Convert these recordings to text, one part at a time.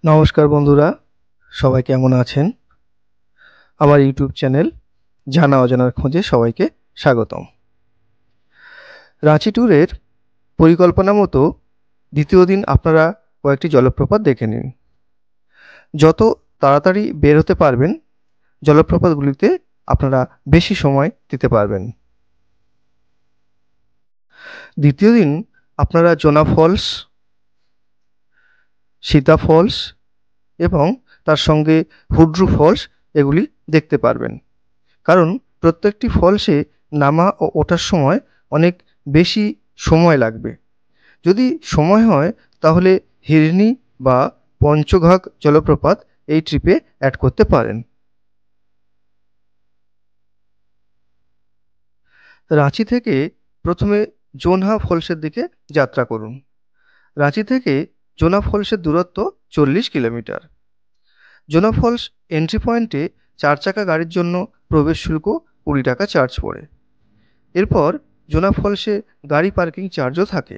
নমস্কার বন্ধুরা, সবাই কেমন আছেন? আমার ইউটিউব চ্যানেল জানা অজানার খোঁজে সবাইকে স্বাগতম। রাঁচি ট্যুরের পরিকল্পনা মতো দ্বিতীয় দিন আপনারা কয়েকটি জলপ্রপাত দেখে নিন। যত তাড়াতাড়ি বের হতে পারবেন জলপ্রপাতগুলিতে আপনারা বেশি সময় দিতে পারবেন। দ্বিতীয় দিন আপনারা জোনা ফলস, সীতা ফলস এবং তার সঙ্গে হুড্রু ফলস এগুলি দেখতে পারবেন। কারণ প্রত্যেকটি ফলসে নামা ও ওঠার সময় অনেক বেশি সময় লাগবে। যদি সময় হয় তাহলে হিরনি বা পঞ্চঘাঘ জলপ্রপাত এই ট্রিপে অ্যাড করতে পারেন। রাঁচি থেকে প্রথমে জোনহা ফলসের দিকে যাত্রা করুন। রাঁচি থেকে জোনা ফলসের দূরত্ব 40 কিলোমিটার। জোনা ফলস এন্ট্রি পয়েন্টে 4 চাকা গাড়ির জন্য প্রবেশ শুল্ক 20 টাকা চার্জ পড়ে। এরপর জোনা ফলসে গাড়ি পার্কিং চার্জও থাকে।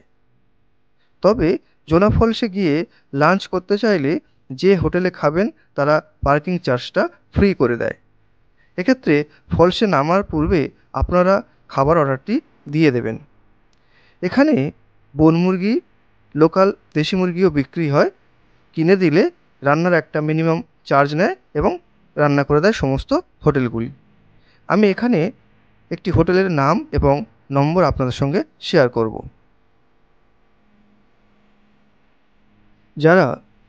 তবে জোনা ফলসে গিয়ে লাঞ্চ করতে চাইলে যে হোটেলে খাবেন তারা পার্কিং চার্জটা ফ্রি করে দেয়। এক্ষেত্রে ফলসে নামার পূর্বে আপনারা খাবার অর্ডারটি দিয়ে দেবেন। এখানে বন মুরগি, লোকাল দেশি মুরগিও বিক্রি হয়। কিনে দিলে রান্নার একটা মিনিমাম চার্জ নেয় এবং রান্না করে দেয় সমস্ত হোটেলগুলি। আমি এখানে একটি হোটেলের নাম এবং নম্বর আপনাদের সঙ্গে শেয়ার করব। যারা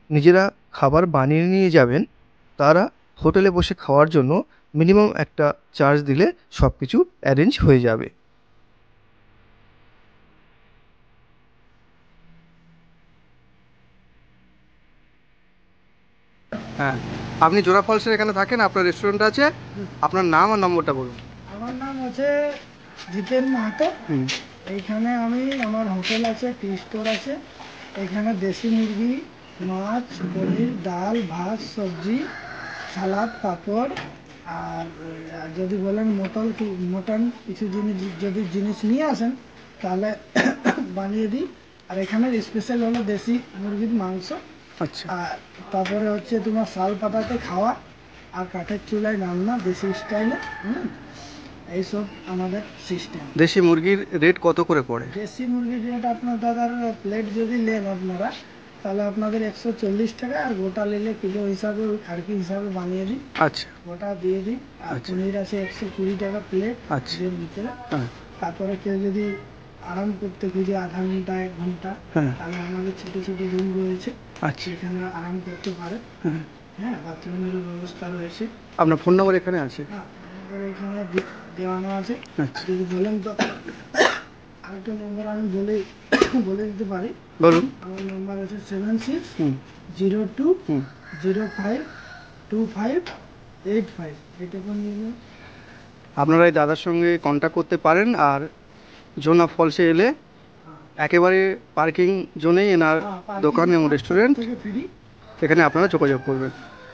নিজেরা খাবার বানিয়ে নিয়ে যাবেন তারা হোটেলে বসে খাওয়ার জন্য মিনিমাম একটা চার্জ দিলে সব কিছু অ্যারেঞ্জ হয়ে যাবে। হ্যাঁ, আপনি জোড়া ফলসের এখানে থাকেন, আপনার রেস্টুরেন্ট আছে, আপনার নাম আর নম্বরটা বলুন। আমার নাম হচ্ছে জিতেন মাহাতো। এইখানে আমি আমার হোটেল আছে, টি স্টোর আছে। এখানে দেশি মুরগি, মাছ, পনির, ডাল, ভাত, সবজি, সালাদ, পাঁপড়। আর যদি বলেন মটন কিছু জিনিস নিয়ে আসেন তাহলে বানিয়ে দিই। আর এখানের স্পেশাল হলো দেশি মুরগির মাংস। আচ্ছা, আর তারপরে হচ্ছে তোমার শাল পাতাতে খাওয়া আর কাঠের চুলায় রান্না দেশি স্টাইলে। এইসব আমাদের সিস্টেম। দেশি মুরগির রেট কত করে পড়ে? দেশি মুরগির রেট আপনার দাদার প্লেট যদি নেন আপনারা তাহলে আপনাদের 140 টাকা, আর গোটা নিলে কিলো হিসাবে ওই খাড়কি হিসাবে বানিয়ে দিই। আচ্ছা, গোটা দিয়ে দিই। আর আচ্ছা। পনির আছে 120 টাকা প্লেট। আচ্ছা। এর ভিতরে হ্যাঁ, তারপরে কেউ যদি আরাম করতে খুঁজে আধা ঘন্টা 1 ঘন্টা হ্যাঁ, তাহলে আমাদের ছোট ছোট রুম রয়েছে, আচ্ছা, সেখানে আরাম করতে পারে। হ্যাঁ। হ্যাঁ, বাথরুমেরও ব্যবস্থা রয়েছে। আপনার ফোন নম্বর এখানে আছে? হ্যাঁ, আমাদের এখানে দেওয়ানো আছে। আচ্ছা, যদি বলেন তো আরেকটা নম্বর আমি বলে দিতে পারি। বলুন। আমার নাম্বার আছে 76 হুম, 02 হুম। 05 2585। এইটুকু নিয়ে নিন। আপনারা এই দাদার সঙ্গে কন্ট্যাক্ট করতে পারেন। আর জোনা ফলসে এলে একেবারে পার্কিং জোনেই এনার দোকান এবং রেস্টুরেন্ট, থেকে ফ্রি। এখানে আপনারা যোগাযোগ করবেন।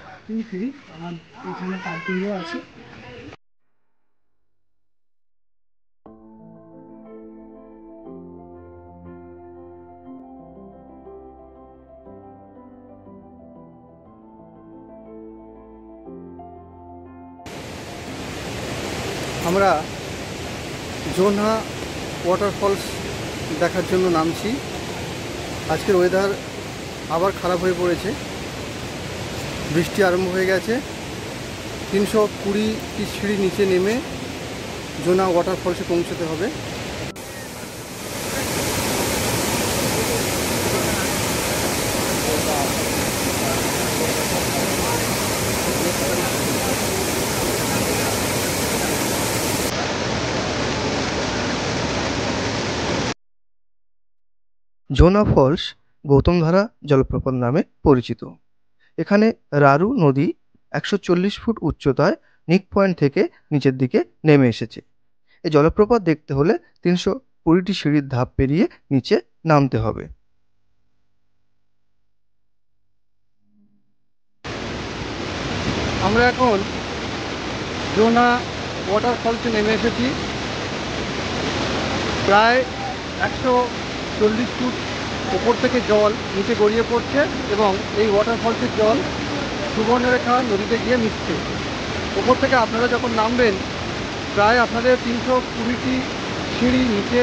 পার্কিং ফ্রি, আমার এখানে পার্কিংও আছে। আমরা জোনহা ওয়াটারফলস দেখার জন্য নামছি। আজকের ওয়েদার আবার খারাপ হয়ে পড়েছে, বৃষ্টি আরম্ভ হয়ে গেছে। 320টি সিঁড়ি নিচে নেমে জোনা ওয়াটারফলসে পৌঁছতে হবে। জোনা ফলস গৌতমধারা জলপ্রপাত নামে পরিচিত। এখানে রারু নদী 140 ফুট উচ্চতায় নিক পয়েন্ট থেকে নিচের দিকে নেমে এসেছে। এই জলপ্রপাত দেখতে হলে 320টি সিঁড়ির ধাপ পেরিয়ে নিচে নামতে হবে। আমরা এখন জোনা ওয়াটারফলসে নেমে এসেছি। প্রায় 140 ফুট ওপর থেকে জল নিচে গড়িয়ে পড়ছে এবং এই ওয়াটারফলসের জল সুবর্ণরেখা নদীতে গিয়ে মিশছে। ওপর থেকে আপনারা যখন নামবেন প্রায় আপনাদের 320টি সিঁড়ি নিচে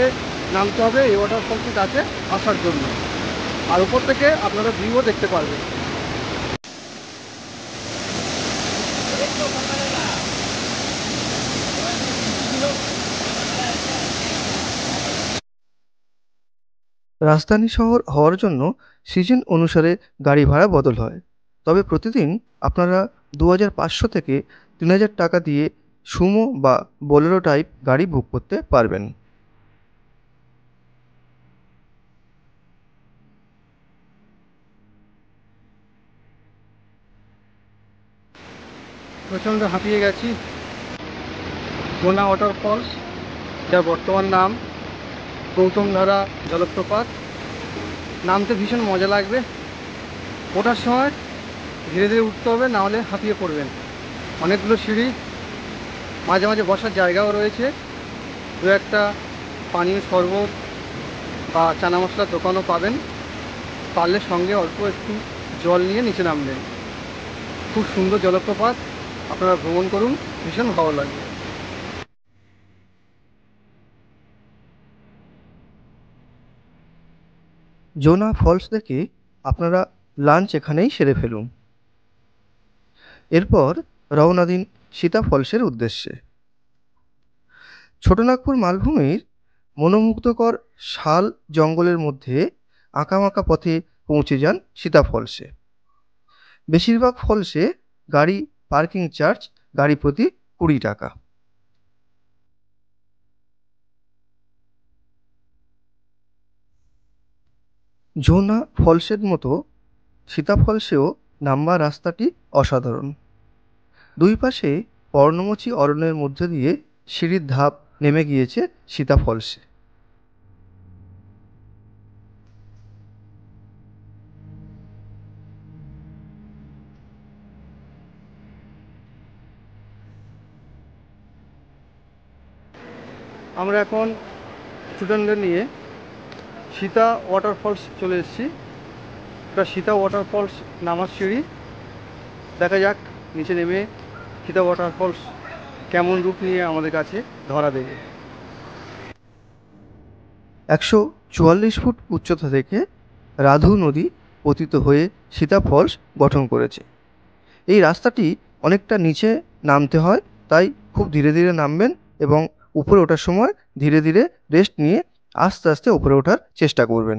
নামতে হবে এই ওয়াটারফলসের কাছে আসার জন্য। আর উপর থেকে আপনারা ভিউও দেখতে পারবেন। রাজধানী শহর হওয়ার জন্য সিজন অনুসারে গাড়ি ভাড়া বদল হয়, তবে প্রতিদিন আপনারা 2500 থেকে 3000 টাকা দিয়ে সুমো বা বোলেরো টাইপ গাড়ি বুক করতে পারবেন। প্রচণ্ড হাঁপিয়ে গেছি। গোনা ওয়াটারফলস, যার বর্তমান নাম গৌতমধারা জলপ্রপাত। নামতে ভীষণ মজা লাগবে। ওঠার সময় ধীরে ধীরে উঠতে হবে, না হলে হাঁপিয়ে পড়বেন। অনেকগুলো সিঁড়ি, মাঝে মাঝে বসার জায়গাও রয়েছে। দু একটা পানীয় শরবত বা চানা মশলার দোকানও পাবেন। পারলে সঙ্গে অল্প একটু জল নিয়ে নিচে নামবেন। খুব সুন্দর জলপ্রপাত, আপনারা ভ্রমণ করুন, ভীষণ ভালো লাগবে। জোনা ফলস দেখে আপনারা লাঞ্চ এখানেই সেরে ফেলুন। এরপর রওনা দিন সীতা ফলসের উদ্দেশ্যে। ছোটনাগপুর মালভূমির মনোমুগ্ধকর শাল জঙ্গলের মধ্যে আঁকাবাঁকা পথে পৌঁছে যান সীতা ফলসে। বেশিরভাগ ফলসে গাড়ি পার্কিং চার্জ গাড়ি প্রতি 20 টাকা। ঝোনা ফলসের মতো সীতা ফলসেও নামবার রাস্তাটি অসাধারণ। দুই পাশে পর্ণমোচী অরণ্যের মধ্যে দিয়ে সিঁড়ির ধাপ নেমে গিয়েছে সীতা ফলসে। আমরা এখন স্টুডেন্টদের নিয়ে সীতা ওয়াটারফলস চলে এসেছি। এটা সীতা ওয়াটারফলস নামার সিঁড়ি। দেখা যাক নিচে নেমে সীতা ওয়াটারফলস কেমন রূপ নিয়ে আমাদের কাছে ধরা দেবে। 144 ফুট উচ্চতা থেকে রাধু নদী পতিত হয়ে সীতা ফলস গঠন করেছে। এই রাস্তাটি অনেকটা নিচে নামতে হয়, তাই খুব ধীরে ধীরে নামবেন এবং উপরে ওঠার সময় ধীরে ধীরে রেস্ট নিয়ে আস্তে আস্তে উপরে ওঠার চেষ্টা করবেন।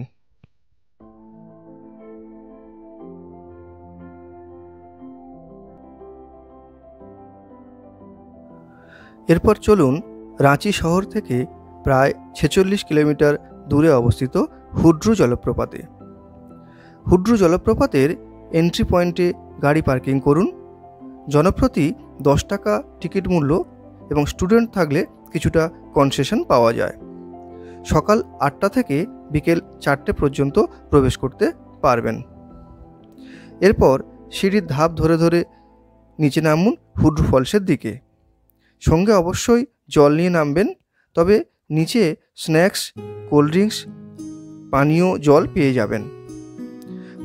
এরপর চলুন রাঁচি শহর থেকে প্রায় 46 কিলোমিটার দূরে অবস্থিত হুড্রু জলপ্রপাতে। হুড্রু জলপ্রপাতের এন্ট্রি পয়েন্টে গাড়ি পার্কিং করুন। জনপ্রতি 10 টাকা টিকিট মূল্য এবং স্টুডেন্ট থাকলে কিছুটা কনসেশন পাওয়া যায়। সকাল 8টা থেকে বিকেল 4টে পর্যন্ত প্রবেশ করতে পারবেন। এরপর সিঁড়ির ধাপ ধরে ধরে নিচে নামুন হুড্রু ফলসের দিকে। সঙ্গে অবশ্যই জল নিয়ে নামবেন, তবে নিচে স্ন্যাক্স, কোল্ড ড্রিঙ্কস, পানীয় জল পেয়ে যাবেন।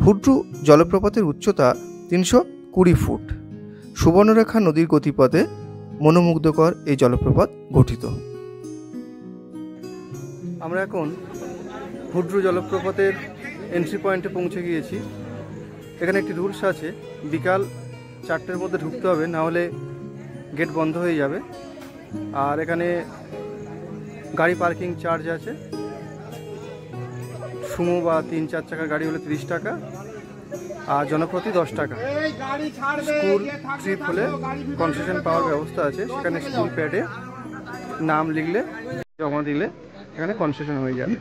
হুড্রু জলপ্রপাতের উচ্চতা 320 ফুট। সুবর্ণরেখা নদীর গতিপথে মনোমুগ্ধকর এই জলপ্রপাত গঠিত। আমরা এখন হুড্রু জলপ্রপাতের এন্ট্রি পয়েন্টে পৌঁছে গিয়েছি। এখানে একটি রুলস আছে, বিকাল 4টের মধ্যে ঢুকতে হবে, না হলে গেট বন্ধ হয়ে যাবে। আর এখানে গাড়ি পার্কিং চার্জ আছে। সুমো বা 3-4 চাকার গাড়ি হলে 30 টাকা আর জনপ্রতি 10 টাকা। স্কুল ট্রিপ হলে কনসেশন পাওয়ার ব্যবস্থা আছে। সেখানে স্কুল প্যাডে নাম লিখলে, জমা দিলে এখানে কনসেশন হয়ে যাবে।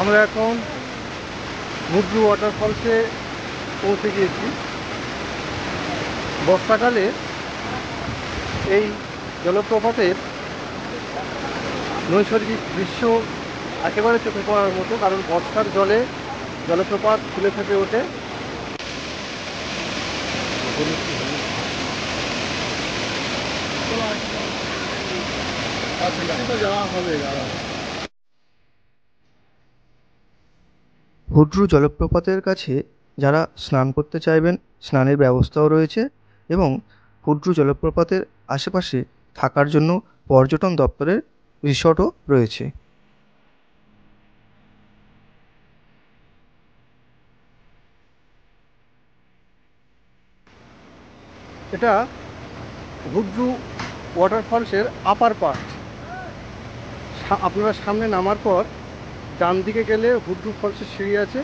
আমরা এখন হুড্রু ওয়াটারফলসে পৌঁছে গিয়েছি। বর্ষাকালে এই জলপ্রপাতের নৈসর্গিক দৃশ্য একেবারে চোখে পড়ার মতো, কারণ বর্ষার জলে জলপ্রপাত ফুলে ফেঁপে ওঠে। হুড্রু জলপ্রপাতের কাছে যারা স্নান করতে চাইবেন স্নানের ব্যবস্থাও রয়েছে এবং হুড্রু জলপ্রপাতের আশেপাশে থাকার জন্য পর্যটন দপ্তরের রিসর্টও রয়েছে। এটা হুড্রু ওয়াটারফলসের আপার পার্ট। আপনারা সামনে নামার পর ডান দিকে গেলে হুড্রু ফলসের সিঁড়ি আছে,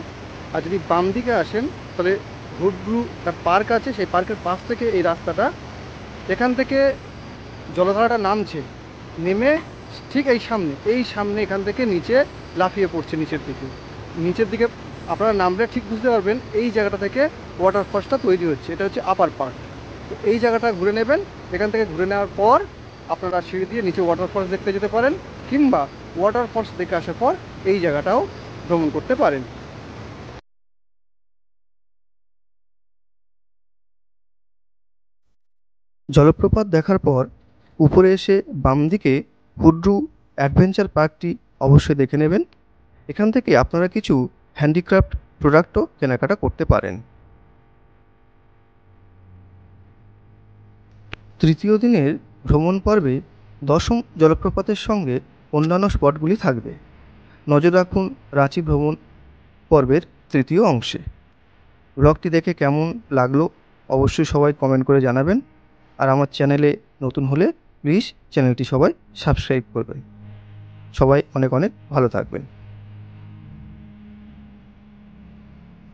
আর যদি বাম দিকে আসেন তাহলে হুড্রু একটা পার্ক আছে, সেই পার্কের পাশ থেকে এই রাস্তাটা, এখান থেকে জলধারাটা নামছে, নেমে ঠিক এই সামনে এখান থেকে নিচে লাফিয়ে পড়ছে নিচের দিকে আপনারা নামলে ঠিক বুঝতে পারবেন এই জায়গাটা থেকে ওয়াটারফলসটা তৈরি হচ্ছে। এটা হচ্ছে আপার পার্ক। তো এই জায়গাটা ঘুরে নেবেন, এখান থেকে ঘুরে নেওয়ার পর আপনারা সিঁড়ি দিয়ে নিচে ওয়াটারফলস দেখতে যেতে পারেন, কিংবা ওয়াটারফলস দেখে আসার পর এই জায়গাটাও ভ্রমণ করতে পারেন। জলপ্রপাত দেখার পর উপরে এসে বাম দিকে হুড্রু অ্যাডভেঞ্চার পার্কটি অবশ্যই দেখে নেবেন। এখান থেকে আপনারা কিছু হ্যান্ডিক্রাফট প্রোডাক্টও কেনাকাটা করতে পারেন। তৃতীয় দিনের ভ্রমণ পর্বে দশম জলপ্রপাতের সঙ্গে অন্যান্য স্পটগুলি থাকবে। নজর রাখুন রাঁচি ভ্রমণ পর্বের তৃতীয় অংশে। ব্লগটি দেখে কেমন লাগলো অবশ্যই সবাই কমেন্ট করে জানাবেন, আর আমার চ্যানেলে নতুন হলে প্লিজ চ্যানেলটি সবাই সাবস্ক্রাইব করবেন। সবাই অনেক অনেক ভালো থাকবেন।